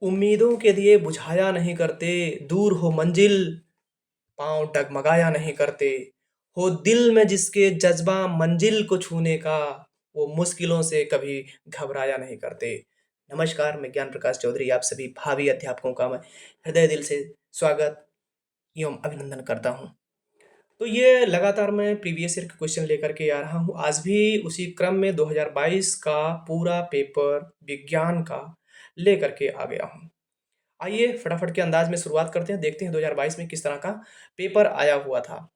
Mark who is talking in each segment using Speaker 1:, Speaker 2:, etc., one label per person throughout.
Speaker 1: उम्मीदों के दिए बुझाया नहीं करते, दूर हो मंजिल, पाँव डगमगाया नहीं करते। हो दिल में जिसके जज़्बा मंजिल को छूने का, वो मुश्किलों से कभी घबराया नहीं करते। नमस्कार, मैं ज्ञान प्रकाश चौधरी आप सभी भावी अध्यापकों का मैं हृदय दिल से स्वागत एवं अभिनंदन करता हूँ। तो ये लगातार मैं प्रीवियस ईयर के क्वेश्चन लेकर के आ रहा हूँ। आज भी उसी क्रम में 2022 का पूरा पेपर विज्ञान का लेकर के आ गया हूँ। आइए फटाफट के अंदाज में शुरुआत करते हैं, देखते हैं 2022 में किस तरह का पेपर आया हुआ था।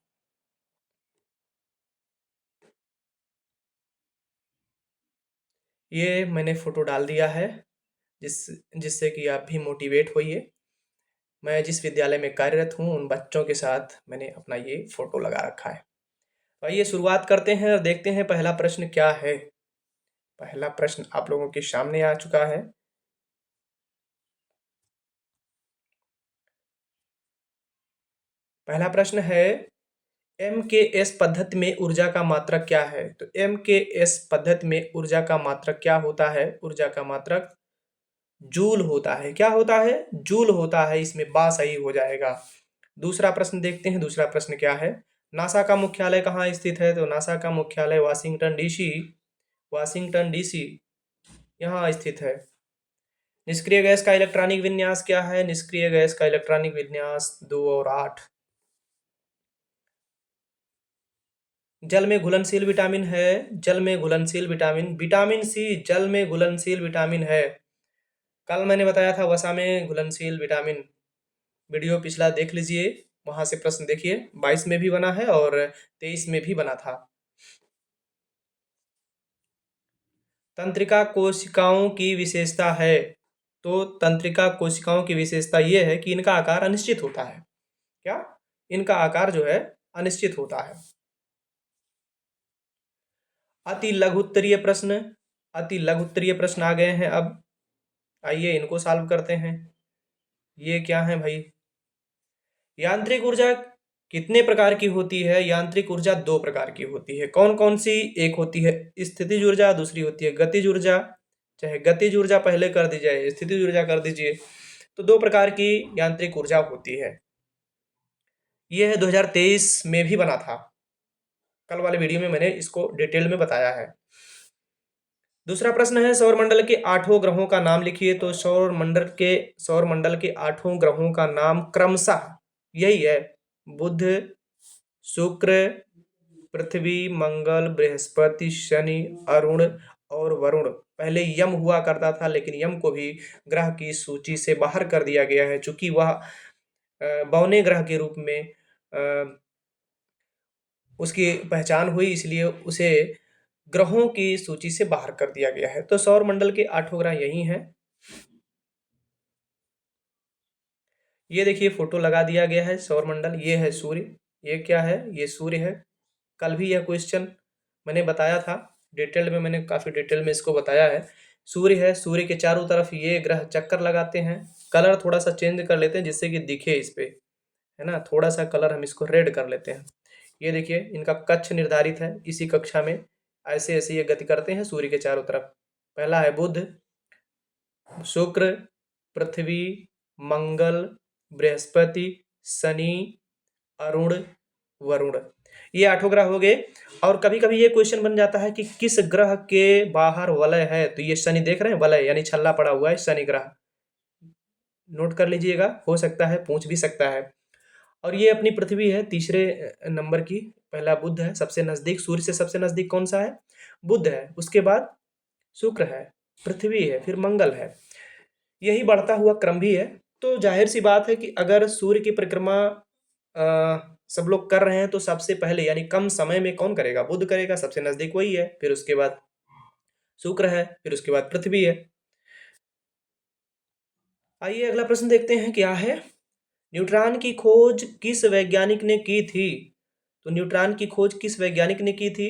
Speaker 1: ये मैंने फोटो डाल दिया है जिससे कि आप भी मोटिवेट होइए। मैं जिस विद्यालय में कार्यरत हूँ उन बच्चों के साथ मैंने अपना ये फोटो लगा रखा है। तो आइए शुरुआत करते हैं और देखते हैं पहला प्रश्न क्या है। पहला प्रश्न आप लोगों के सामने आ चुका है। पहला प्रश्न है, एमकेएस पद्धति में ऊर्जा का मात्रक क्या है? तो एमकेएस पद्धति में ऊर्जा का मात्रक क्या होता है? ऊर्जा का मात्रक जूल होता है। क्या होता है? जूल होता है। इसमें बा सही हो जाएगा। दूसरा प्रश्न देखते हैं। दूसरा प्रश्न क्या है? नासा का मुख्यालय कहाँ स्थित है? तो नासा का मुख्यालय वाशिंगटन डीसी यहाँ स्थित है। निष्क्रिय गैस का इलेक्ट्रॉनिक विन्यास क्या है? निष्क्रिय गैस का इलेक्ट्रॉनिक विन्यास 2 और 8। जल में घुलनशील विटामिन है। जल में घुलनशील विटामिन विटामिन सी जल में घुलनशील विटामिन है। कल मैंने बताया था वसा में घुलनशील विटामिन, वीडियो पिछला देख लीजिए, वहां से प्रश्न देखिए। 22 में भी बना है और 23 में भी बना था। तंत्रिका कोशिकाओं की विशेषता है। तो तंत्रिका कोशिकाओं की विशेषता यह है कि इनका आकार अनिश्चित होता है। क्या? इनका आकार जो है अनिश्चित होता है। अति लघुत्तरीय प्रश्न, अति लघुत्तरीय प्रश्न आ गए हैं अब। आइए इनको सॉल्व करते हैं। ये क्या है भाई? यांत्रिक ऊर्जा कितने प्रकार की होती है? यांत्रिक ऊर्जा 2 प्रकार की होती है। कौन कौन सी? एक होती है स्थितिज ऊर्जा, दूसरी होती है गतिज ऊर्जा। चाहे गतिज ऊर्जा पहले कर दी जाए, स्थितिज ऊर्जा कर दीजिए। तो 2 प्रकार की यांत्रिक ऊर्जा होती है। यह 2023 में भी बना था। कल वाले वीडियो में मैंने इसको डिटेल में बताया है। दूसरा प्रश्न है, सौरमंडल के 8 ग्रहों का नाम लिखिए। तो सौरमंडल के 8 ग्रहों का नाम क्रमशः यही है: बुध, शुक्र, पृथ्वी, मंगल, बृहस्पति, शनि, अरुण और वरुण। पहले यम हुआ करता था, लेकिन यम को भी ग्रह की सूची से बाहर कर दिया गया है, चूंकि वह बौने ग्रह के रूप में उसकी पहचान हुई, इसलिए उसे ग्रहों की सूची से बाहर कर दिया गया है। तो सौरमंडल के 8 ग्रह यही हैं। ये देखिए फोटो लगा दिया गया है सौरमंडल। ये है सूर्य। ये क्या है? ये सूर्य है। कल भी यह क्वेश्चन मैंने बताया था डिटेल में, मैंने काफी डिटेल में इसको बताया है। सूर्य है, सूर्य के चारों तरफ ये ग्रह चक्कर लगाते हैं। कलर थोड़ा सा चेंज कर लेते हैं जिससे कि दिखे इस पे, है ना। थोड़ा सा कलर हम इसको रेड कर लेते हैं। ये देखिए इनका कक्ष निर्धारित है। इसी कक्षा में ऐसे ऐसे ये गति करते हैं सूर्य के चारों तरफ। पहला है बुध, शुक्र, पृथ्वी, मंगल, बृहस्पति, शनि, अरुण, वरुण। ये 8 ग्रह हो गए। और कभी कभी ये क्वेश्चन बन जाता है कि किस ग्रह के बाहर वलय है? तो ये शनि देख रहे हैं, वलय यानी छल्ला पड़ा हुआ है, शनि ग्रह। नोट कर लीजिएगा, हो सकता है पूछ भी सकता है। और ये अपनी पृथ्वी है तीसरे नंबर की। पहला बुध है, सबसे नजदीक, सूर्य से सबसे नजदीक कौन सा है? बुध है। उसके बाद शुक्र है, पृथ्वी है, फिर मंगल है। यही बढ़ता हुआ क्रम भी है। तो जाहिर सी बात है कि अगर सूर्य की परिक्रमा सब लोग कर रहे हैं तो सबसे पहले यानी कम समय में कौन करेगा? बुध करेगा, सबसे नजदीक वही है। फिर उसके बाद शुक्र है, फिर उसके बाद पृथ्वी है। आइए अगला प्रश्न देखते हैं क्या है। न्यूट्रॉन की खोज किस वैज्ञानिक ने की थी? तो न्यूट्रॉन की खोज किस वैज्ञानिक ने की थी?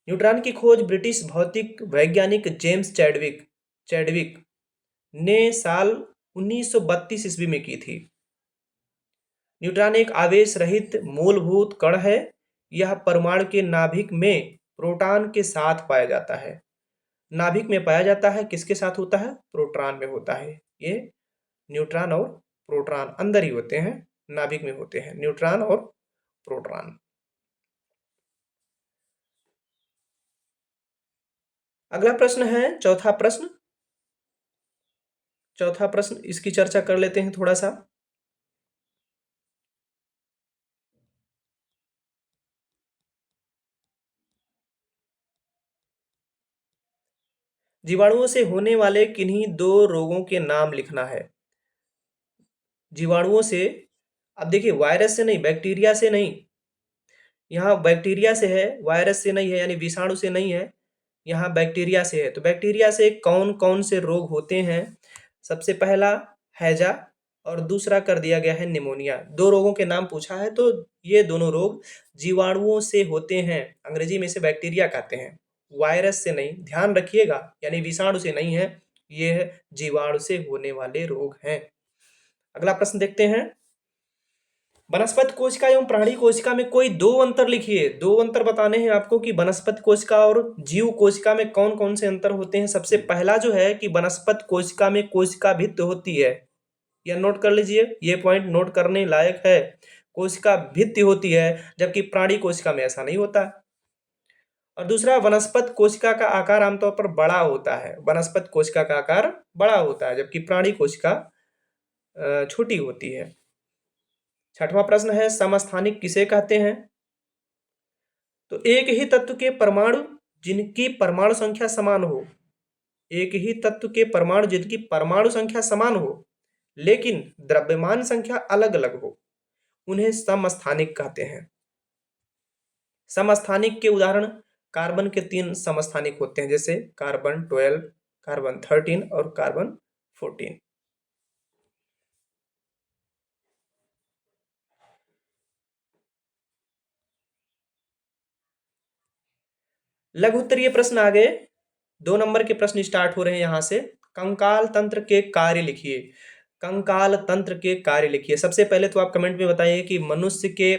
Speaker 1: न्यूट्रॉन की खोज ब्रिटिश भौतिक वैज्ञानिक जेम्स चैडविक ने साल 1932 ईस्वी में की थी। न्यूट्रॉन एक आवेश रहित मूलभूत कण है। यह परमाणु के नाभिक में प्रोटॉन के साथ पाया जाता है। नाभिक में पाया जाता है, किसके साथ होता है? प्रोटॉन में होता है। ये न्यूट्रॉन और प्रोटॉन अंदर ही होते हैं, नाभिक में होते हैं न्यूट्रॉन और प्रोटॉन। अगला प्रश्न है चौथा प्रश्न। चौथा प्रश्न इसकी चर्चा कर लेते हैं थोड़ा सा। जीवाणुओं से होने वाले किन्हीं दो रोगों के नाम लिखना है। जीवाणुओं से, अब देखिए वायरस से नहीं, बैक्टीरिया से नहीं, यहाँ बैक्टीरिया से है, वायरस से नहीं है, यानी विषाणु से नहीं है, यहाँ बैक्टीरिया से है। तो बैक्टीरिया से कौन कौन से रोग होते हैं? सबसे पहला हैजा और दूसरा कर दिया गया है निमोनिया। दो रोगों के नाम पूछा है, तो ये दोनों रोग जीवाणुओं से होते हैं, अंग्रेजी में इसे बैक्टीरिया कहते हैं, वायरस से नहीं, ध्यान रखिएगा, यानी विषाणु से नहीं है, ये जीवाणु से होने वाले रोग हैं। अगला प्रश्न देखते हैं। वनस्पति कोशिका एवं प्राणी कोशिका में कोई दो अंतर लिखिए। दो अंतर बताने हैं आपको कि वनस्पति कोशिका और जीव कोशिका में कौन कौन से अंतर होते हैं। सबसे पहला जो है कि वनस्पति कोशिका में कोशिका भित्ति होती है, यह नोट कर लीजिए, ये पॉइंट नोट करने लायक है। कोशिका भित्ति होती है, जबकि प्राणी कोशिका में ऐसा नहीं होता। और दूसरा, वनस्पति कोशिका का आकार आमतौर पर बड़ा होता है, वनस्पति कोशिका का आकार बड़ा होता है, जबकि प्राणी कोशिका छोटी होती है। छठवां प्रश्न है, समस्थानिक किसे कहते हैं? तो एक ही तत्व के परमाणु जिनकी परमाणु संख्या समान हो, एक ही तत्व के परमाणु जिनकी परमाणु संख्या समान हो लेकिन द्रव्यमान संख्या अलग अलग हो, उन्हें समस्थानिक कहते हैं। समस्थानिक के उदाहरण कार्बन के 3 समस्थानिक होते हैं, जैसे कार्बन 12, कार्बन 13 और कार्बन 14। लघु उत्तरीय प्रश्न आ गए, 2 नंबर के प्रश्न स्टार्ट हो रहे हैं यहां से। कंकाल तंत्र के कार्य लिखिए। कंकाल तंत्र के कार्य लिखिए। सबसे पहले तो आप कमेंट में बताइए कि मनुष्य के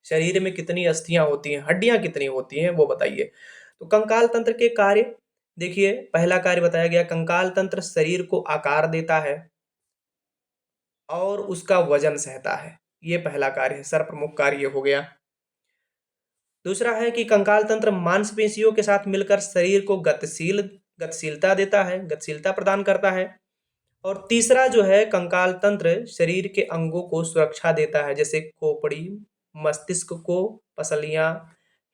Speaker 1: शरीर में कितनी अस्थियां होती हैं, हड्डियां कितनी होती हैं, वो बताइए। तो कंकाल तंत्र के कार्य देखिए, पहला कार्य बताया गया, कंकाल तंत्र शरीर को आकार देता है और उसका वजन सहता है। ये पहला कार्य है, सर्वप्रमुख कार्य हो गया। दूसरा है कि कंकाल तंत्र मांसपेशियों के साथ मिलकर शरीर को गतिशीलता देता है, गतिशीलता प्रदान करता है। और तीसरा जो है, कंकाल तंत्र शरीर के अंगों को सुरक्षा देता है, जैसे खोपड़ी, मस्तिष्क को, पसलियां,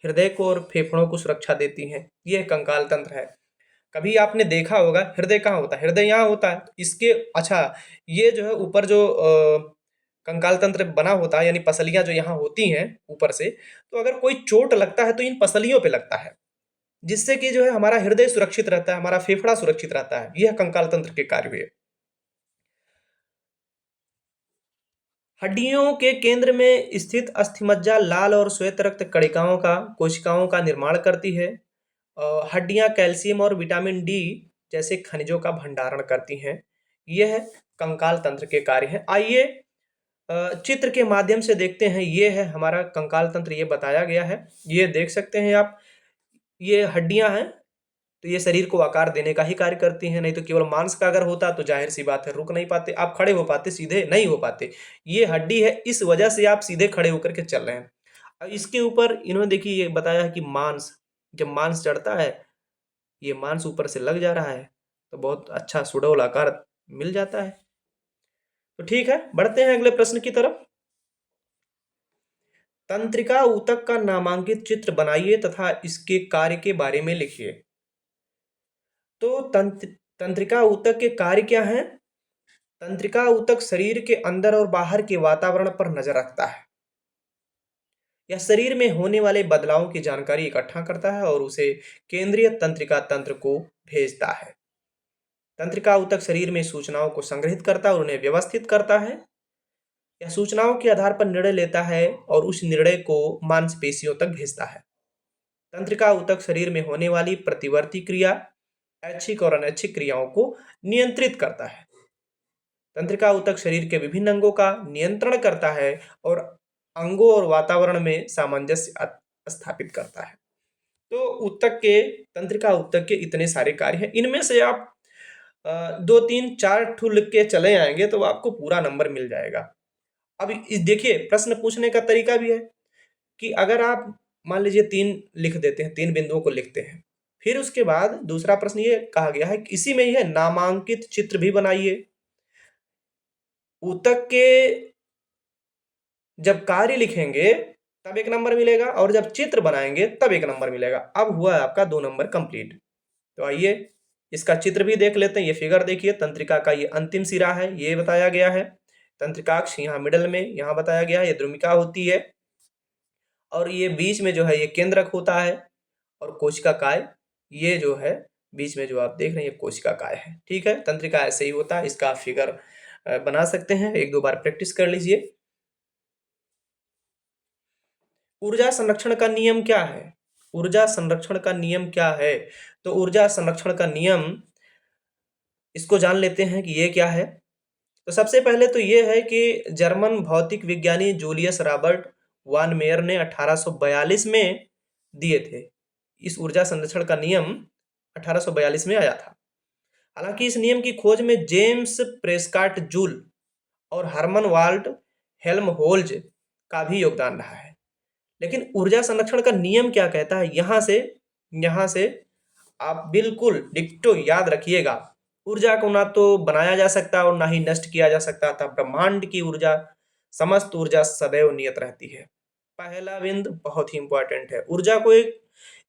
Speaker 1: हृदय को और फेफड़ों को सुरक्षा देती हैं। यह कंकाल तंत्र है। कभी आपने देखा होगा हृदय कहाँ होता है? हृदय यहाँ होता है। इसके अच्छा, ये जो है ऊपर जो कंकाल तंत्र बना होता है, यानी पसलियां जो यहाँ होती हैं ऊपर से, तो अगर कोई चोट लगता है तो इन पसलियों पे लगता है, जिससे कि जो है हमारा हृदय सुरक्षित रहता है, हमारा फेफड़ा सुरक्षित रहता है। यह कंकाल तंत्र के कार्य हुए। हड्डियों के केंद्र में स्थित अस्थिमज्जा लाल और श्वेत रक्त कणिकाओं का कोशिकाओं का निर्माण करती है। हड्डियां कैल्शियम और विटामिन डी जैसे खनिजों का भंडारण करती हैं। यह कंकाल तंत्र के कार्य हैं। आइए चित्र के माध्यम से देखते हैं। ये है हमारा कंकाल तंत्र, ये बताया गया है, ये देख सकते हैं आप। ये हड्डियां हैं, तो ये शरीर को आकार देने का ही कार्य करती हैं। नहीं तो केवल मांस का अगर होता तो जाहिर सी बात है रुक नहीं पाते, आप खड़े हो पाते, सीधे नहीं हो पाते। ये हड्डी है, इस वजह से आप सीधे खड़े होकर के चल रहे हैं। अब इसके ऊपर इन्होंने देखिए ये बताया है कि मांस, जब मांस चढ़ता है, ये मांस ऊपर से लग जा रहा है, तो बहुत अच्छा सुडौल आकार मिल जाता है। तो ठीक है, बढ़ते हैं अगले प्रश्न की तरफ। तंत्रिका ऊतक का नामांकित चित्र बनाइए तथा इसके कार्य के बारे में लिखिए। तो तंत्रिका ऊतक के कार्य क्या हैं? तंत्रिका ऊतक शरीर के अंदर और बाहर के वातावरण पर नजर रखता है। यह शरीर में होने वाले बदलावों की जानकारी इकट्ठा करता है और उसे केंद्रीय तंत्रिका तंत्र को भेजता है। तंत्रिका ऊतक शरीर में सूचनाओं को संग्रहित करता है और उन्हें व्यवस्थित करता है। यह सूचनाओं के आधार पर निर्णय लेता है और उस निर्णय को मांसपेशियों तक भेजता है। तंत्रिका ऊतक शरीर में होने वाली प्रतिवर्ती क्रिया, ऐच्छिक और अनैच्छिक क्रियाओं को नियंत्रित करता है। तंत्रिका ऊतक शरीर के विभिन्न अंगों का नियंत्रण करता है और अंगों और वातावरण में सामंजस्य स्थापित करता है। तो ऊतक के, तंत्रिका ऊतक के इतने सारे कार्य हैं, इनमें से आप 2 3 4 लिख के चले आएंगे तो आपको पूरा नंबर मिल जाएगा। अब देखिए प्रश्न पूछने का तरीका भी है कि अगर आप मान लीजिए 3 लिख देते हैं, 3 बिंदुओं को लिखते हैं, फिर उसके बाद दूसरा प्रश्न ये कहा गया है कि इसी में ही है नामांकित चित्र भी बनाइए। ऊतक के जब कार्य लिखेंगे तब 1 नंबर मिलेगा और जब चित्र बनाएंगे तब 1 नंबर मिलेगा। अब हुआ है आपका 2 नंबर कंप्लीट। तो आइए इसका चित्र भी देख लेते हैं। ये फिगर देखिए, तंत्रिका का ये अंतिम सिरा है, ये बताया गया है। तंत्रिकाक्ष यहाँ मिडल में यहाँ बताया गया है, ये द्रुमिका होती है और ये बीच में जो है ये केंद्रक होता है और कोशिका काय ये जो है बीच में जो आप देख रहे हैं ये कोशिका काय है। ठीक है, तंत्रिका ऐसे ही होता है। इसका आप फिगर बना सकते हैं, 1 2 बार प्रैक्टिस कर लीजिए। ऊर्जा संरक्षण का नियम क्या है? ऊर्जा संरक्षण का नियम क्या है? तो ऊर्जा संरक्षण का नियम इसको जान लेते हैं कि ये क्या है। तो सबसे पहले तो ये है कि जर्मन भौतिक विज्ञानी जूलियस रॉबर्ट वान मेयर ने 1842 में दिए थे। इस ऊर्जा संरक्षण का नियम 1842 में आया था। हालांकि इस नियम की खोज में जेम्स प्रेस्कॉट जूल और हरमन वाल्ट हेल्महोल्ट्ज का भी योगदान रहा है। लेकिन ऊर्जा संरक्षण का नियम क्या कहता है, यहां से आप बिल्कुल डिक्टो याद रखिएगा। ऊर्जा को ना तो बनाया जा सकता और ना ही नष्ट किया जा सकता था। ब्रह्मांड की ऊर्जा, समस्त ऊर्जा सदैव नियत रहती है। पहला बिंदु बहुत ही इंपॉर्टेंट है। ऊर्जा को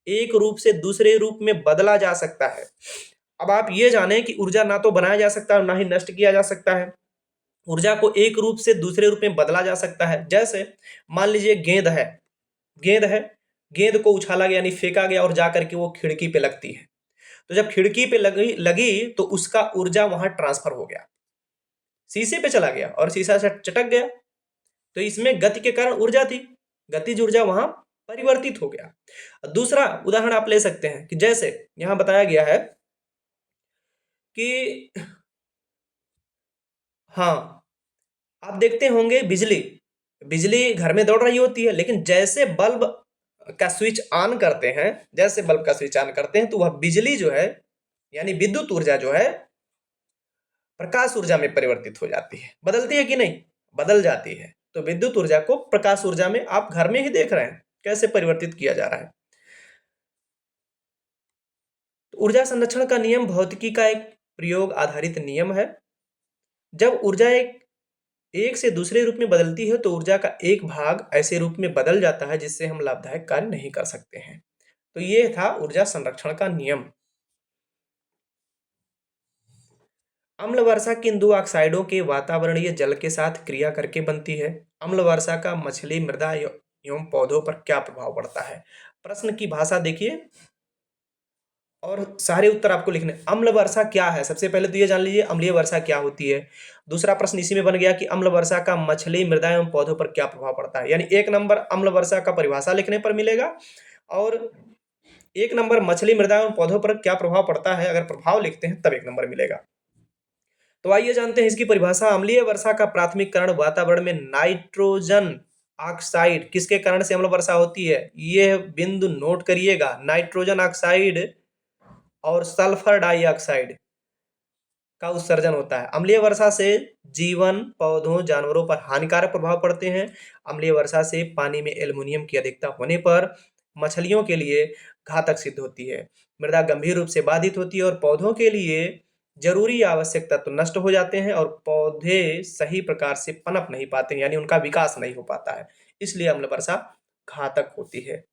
Speaker 1: एक रूप से दूसरे रूप में बदला जा सकता है। अब आप ये जानें कि ऊर्जा ना तो बनाया जा सकता और ना ही नष्ट किया जा सकता है। ऊर्जा को एक रूप से दूसरे रूप में बदला जा सकता है। जैसे मान लीजिए गेंद है, गेंद को उछाला गया यानी फेंका गया और जाकर के वो खिड़की पे लगती है। तो जब खिड़की पे लगी लगी तो उसका ऊर्जा वहां ट्रांसफर हो गया, शीशे पे चला गया और शीशा से चटक गया। तो इसमें गति के कारण ऊर्जा थी, गतिज ऊर्जा वहां परिवर्तित हो गया। दूसरा उदाहरण आप ले सकते हैं कि जैसे यहां बताया गया है कि हाँ, आप देखते होंगे बिजली बिजली घर में दौड़ रही होती है, लेकिन जैसे बल्ब का स्विच ऑन करते हैं तो वह बिजली जो है यानी विद्युत ऊर्जा जो है प्रकाश ऊर्जा में परिवर्तित हो जाती है। बदलती है कि नहीं? बदल जाती है। तो विद्युत ऊर्जा को प्रकाश ऊर्जा में आप घर में ही देख रहे हैं कैसे परिवर्तित किया जा रहा है। तो ऊर्जा संरक्षण का नियम भौतिकी का एक प्रयोग आधारित नियम है। जब ऊर्जा एक से दूसरे रूप में बदलती है तो ऊर्जा का एक भाग ऐसे रूप में बदल जाता है जिससे हम लाभदायक कार्य नहीं कर सकते हैं। तो ये था ऊर्जा संरक्षण का नियम। अम्ल वर्षा किन 2 ऑक्साइडों के वातावरणीय जल के साथ क्रिया करके बनती है? अम्ल वर्षा का मछली, मृदा एवं पौधों पर क्या प्रभाव पड़ता है? प्रश्न की भाषा देखिए और सारे उत्तर आपको लिखने। अम्ल वर्षा क्या है? सबसे पहले तो ये जान लीजिए अम्लीय वर्षा क्या होती है। दूसरा प्रश्न इसी में बन गया कि अम्ल वर्षा का मछली, मृदा एवं पौधों पर क्या प्रभाव पड़ता है। यानी 1 नंबर अम्ल वर्षा का परिभाषा लिखने पर मिलेगा और 1 नंबर मछली, मृदा एवं पौधों पर क्या प्रभाव पड़ता है, अगर प्रभाव लिखते हैं तब 1 नंबर मिलेगा। तो आइए जानते हैं इसकी परिभाषा। अम्लीय वर्षा का प्राथमिक कारण वातावरण में नाइट्रोजन ऑक्साइड, किसके कारण से अम्ल वर्षा होती है? ये बिंदु नोट करिएगा, नाइट्रोजन ऑक्साइड और सल्फर डाइऑक्साइड का उत्सर्जन होता है। अम्लीय वर्षा से जीवन, पौधों, जानवरों पर हानिकारक प्रभाव पड़ते हैं। अम्लीय वर्षा से पानी में एल्युमिनियम की अधिकता होने पर मछलियों के लिए घातक सिद्ध होती है। मृदा गंभीर रूप से बाधित होती है और पौधों के लिए जरूरी आवश्यक तत्व नष्ट हो जाते हैं और पौधे सही प्रकार से पनप नहीं पाते हैं, यानी उनका विकास नहीं हो पाता है। इसलिए अम्ल वर्षा घातक होती है।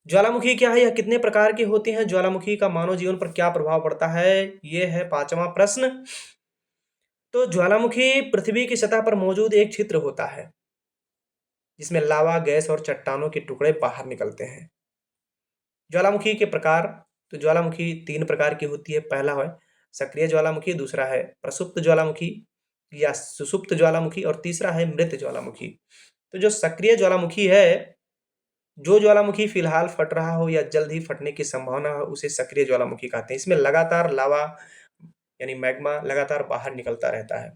Speaker 1: ज्वालामुखी क्या है? यह कितने प्रकार के होते हैं? ज्वालामुखी का मानव जीवन पर क्या प्रभाव पड़ता है? ये है 5वां प्रश्न। तो ज्वालामुखी पृथ्वी की सतह पर मौजूद एक छिद्र होता है जिसमें लावा, गैस और चट्टानों के टुकड़े बाहर निकलते हैं। ज्वालामुखी के प्रकार, तो ज्वालामुखी 3 प्रकार की होती है। पहला है सक्रिय ज्वालामुखी, दूसरा है प्रसुप्त ज्वालामुखी या सुसुप्त ज्वालामुखी और तीसरा है मृत ज्वालामुखी। तो जो सक्रिय ज्वालामुखी है, जो ज्वालामुखी फिलहाल फट रहा हो या जल्द ही फटने की संभावना हो उसे सक्रिय ज्वालामुखी कहते हैं। इसमें लगातार लावा यानी मैग्मा लगातार बाहर निकलता रहता है।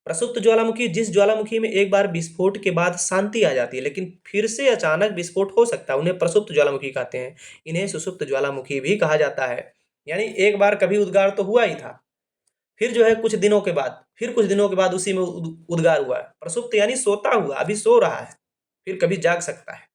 Speaker 1: प्रसुप्त ज्वालामुखी, जिस ज्वालामुखी में एक बार विस्फोट के बाद शांति आ जाती है लेकिन फिर से अचानक विस्फोट हो सकता है, उन्हें प्रसुप्त ज्वालामुखी कहते हैं। इन्हें सुषुप्त ज्वालामुखी भी कहा जाता है। यानी एक बार कभी उद्गार तो हुआ ही था, फिर जो है कुछ दिनों के बाद, फिर कुछ दिनों के बाद उसी में उद्गार हुआ है। प्रसुप्त यानी सोता हुआ, अभी सो रहा है, फिर कभी जाग सकता है।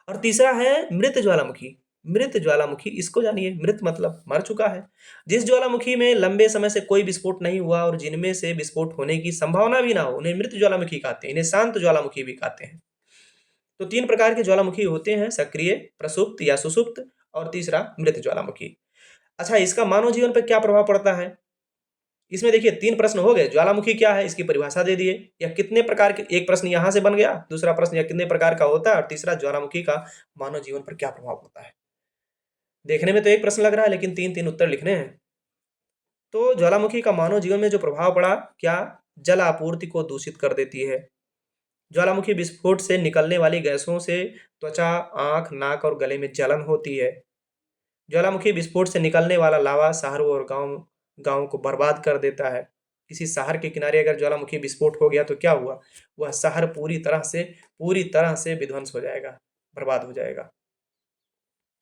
Speaker 1: और तीसरा है मृत ज्वालामुखी। मृत ज्वालामुखी, इसको जानिए, मृत मतलब मर चुका है। जिस ज्वालामुखी में लंबे समय से कोई विस्फोट नहीं हुआ और जिनमें से विस्फोट होने की संभावना भी ना हो, उन्हें मृत ज्वालामुखी कहते हैं। इन्हें शांत ज्वालामुखी भी कहते हैं। तो तीन प्रकार के ज्वालामुखी होते हैं, सक्रिय, प्रसुप्त या सुषुप्त, और तीसरा मृत ज्वालामुखी। अच्छा, इसका मानव जीवन पर क्या प्रभाव पड़ता है? इसमें देखिए तीन प्रश्न हो गए। ज्वालामुखी क्या है, इसकी परिभाषा दे दिए, या कितने प्रकार के, एक प्रश्न यहां से बन गया, दूसरा प्रश्न या कितने प्रकार का होता है, और तीसरा ज्वालामुखी का मानव जीवन पर क्या प्रभाव होता है। देखने में तो एक प्रश्न लग रहा है लेकिन तीन तीन उत्तर लिखने हैं। तो ज्वालामुखी का मानव जीवन में जो प्रभाव पड़ा, क्या? जल आपूर्ति को दूषित कर देती है। ज्वालामुखी विस्फोट से निकलने वाली गैसों से त्वचा, आंख, नाक और गले में जलन होती है। ज्वालामुखी विस्फोट से निकलने वाला लावा शहरों और गांव गांव को बर्बाद कर देता है। किसी शहर के किनारे अगर ज्वालामुखी विस्फोट हो गया तो क्या हुआ? वह शहर पूरी तरह से विध्वंस हो जाएगा, बर्बाद हो जाएगा।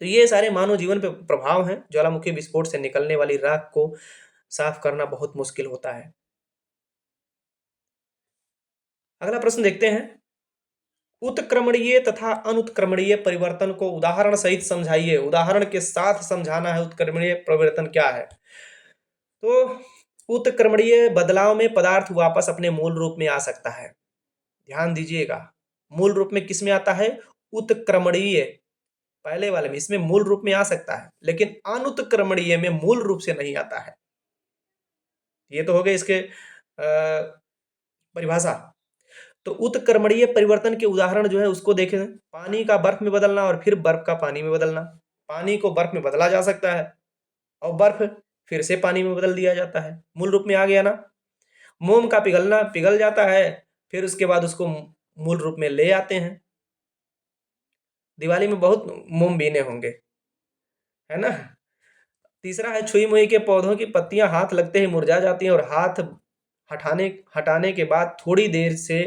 Speaker 1: तो ये सारे मानव जीवन पे प्रभाव हैं। ज्वालामुखी विस्फोट से निकलने वाली राख को साफ करना बहुत मुश्किल होता है। अगला प्रश्न देखते हैं। उत्क्रमणीय तथा अनुत्क्रमणीय परिवर्तन को उदाहरण सहित समझाइए। उदाहरण के साथ समझाना है उत्क्रमणीय परिवर्तन क्या है। तो उत्क्रमणीय बदलाव में पदार्थ वापस अपने मूल रूप में आ सकता है। ध्यान दीजिएगा, मूल रूप में किस में आता है? उत्क्रमणीय, पहले वाले में, इसमें मूल रूप में आ सकता है, लेकिन अनुत्क्रमणीय में मूल रूप से नहीं आता है। ये तो हो गए इसके परिभाषा। तो उत्क्रमणीय परिवर्तन के उदाहरण जो है उसको देखें। पानी का बर्फ में बदलना और फिर बर्फ का पानी में बदलना। पानी को बर्फ में बदला जा सकता है और बर्फ फिर से पानी में बदल दिया जाता है। मूल रूप में आ गया ना। मोम का पिघलना, पिघल जाता है, फिर उसके बाद उसको मूल रूप में ले आते हैं। दिवाली में बहुत मोम बीने होंगे, है ना। तीसरा है छुई मुई के पौधों की पत्तियां हाथ लगते ही मुरझा जाती हैं और हाथ हटाने हटाने के बाद थोड़ी देर से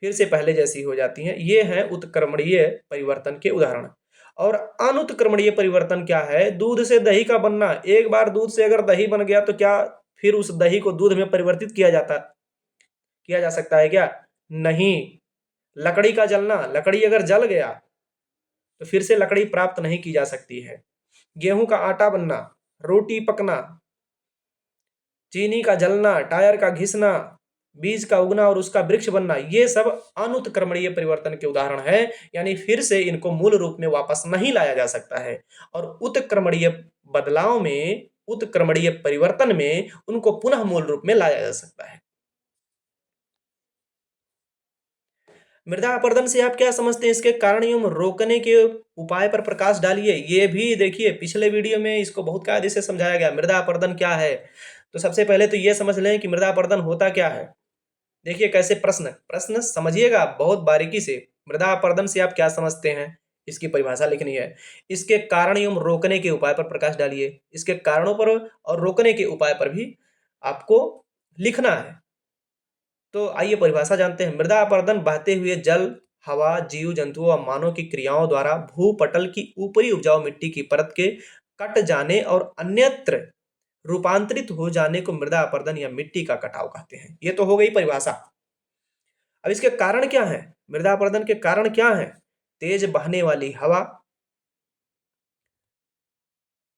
Speaker 1: फिर से पहले जैसी हो जाती हैं। ये है उत्क्रमणीय परिवर्तन के उदाहरण। और अनुत्क्रमणीय परिवर्तन क्या है? दूध से दही का बनना। एक बार दूध से अगर दही बन गया तो क्या फिर उस दही को दूध में परिवर्तित किया जा सकता है क्या? नहीं। लकड़ी का जलना, लकड़ी अगर जल गया तो फिर से लकड़ी प्राप्त नहीं की जा सकती है। गेहूं का आटा बनना, रोटी पकना, चीनी का जलना, टायर का घिसना, बीज का उगना और उसका वृक्ष बनना, ये सब अनुत्क्रमणीय परिवर्तन के उदाहरण है। यानी फिर से इनको मूल रूप में वापस नहीं लाया जा सकता है। और उत्क्रमणीय बदलाव में, उत्क्रमणीय परिवर्तन में उनको पुनः मूल रूप में लाया जा सकता है। मृदा अपरदन से आप क्या समझते हैं? इसके कारण एवं रोकने के उपाय पर प्रकाश डालिए। ये भी देखिए पिछले वीडियो में इसको बहुत कायदे से समझाया गया। मृदा अपरदन क्या है? तो सबसे पहले तो ये समझ लें कि मृदा अपरदन होता क्या है। देखिए कैसे प्रश्न प्रश्न समझिएगा बहुत बारीकी से। मृदा अपरदन से आप क्या समझते हैं, इसकी परिभाषा लिखनी है। इसके कारण एवं रोकने के उपाय पर प्रकाश डालिए। इसके कारणों पर और रोकने के उपाय पर भी आपको लिखना है। तो आइए परिभाषा जानते हैं। मृदा अपरदन बहते हुए जल, हवा, जीव जंतुओं और मानव की क्रियाओं द्वारा भूपटल की ऊपरी उपजाऊ मिट्टी की परत के कट जाने और अन्यत्र रूपांतरित हो जाने को मृदा अपरदन या मिट्टी का कटाव कहते हैं। ये तो हो गई परिभाषा। अब इसके कारण क्या है? मृदा अपरदन के कारण क्या है? तेज बहने वाली हवा,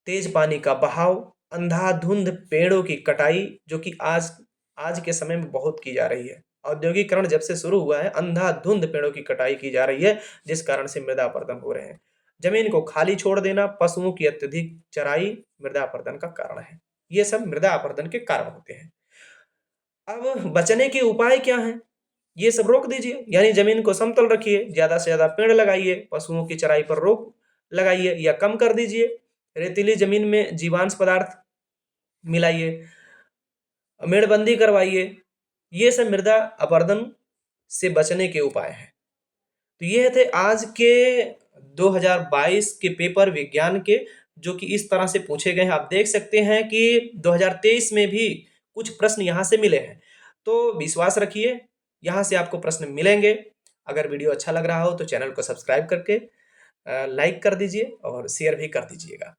Speaker 1: तेज पानी का बहाव, अंधाधुंध पेड़ों की कटाई, जो कि आज आज के समय में बहुत की जा रही है। औद्योगिकरण जब से शुरू हुआ है, अंधाधुंध पेड़ों की कटाई की जा रही है, जिस कारण से मृदा अपरदन हो रहे हैं। जमीन को खाली छोड़ देना, पशुओं की अत्यधिक चराई मृदा अपरदन का कारण है। ये सब मृदा अपरदन के कारण होते हैं। अब बचने के उपाय क्या हैं? ये सब रोक दीजिए, यानी जमीन को समतल रखिए, ज्यादा से ज्यादा पेड़ लगाइए, पशुओं की चराई पर रोक लगाइए या कम कर दीजिए, रेतीली जमीन में जीवांश पदार्थ मिलाइए, मेड़बंदी करवाइए। ये सब मृदा अपरदन से बचने के उपाय हैं। तो ये थे आज के 2022 के पेपर विज्ञान के, जो कि इस तरह से पूछे गए हैं। आप देख सकते हैं कि 2023 में भी कुछ प्रश्न यहाँ से मिले हैं। तो विश्वास रखिए, यहाँ से आपको प्रश्न मिलेंगे। अगर वीडियो अच्छा लग रहा हो तो चैनल को सब्सक्राइब करके लाइक कर दीजिए और शेयर भी कर दीजिएगा।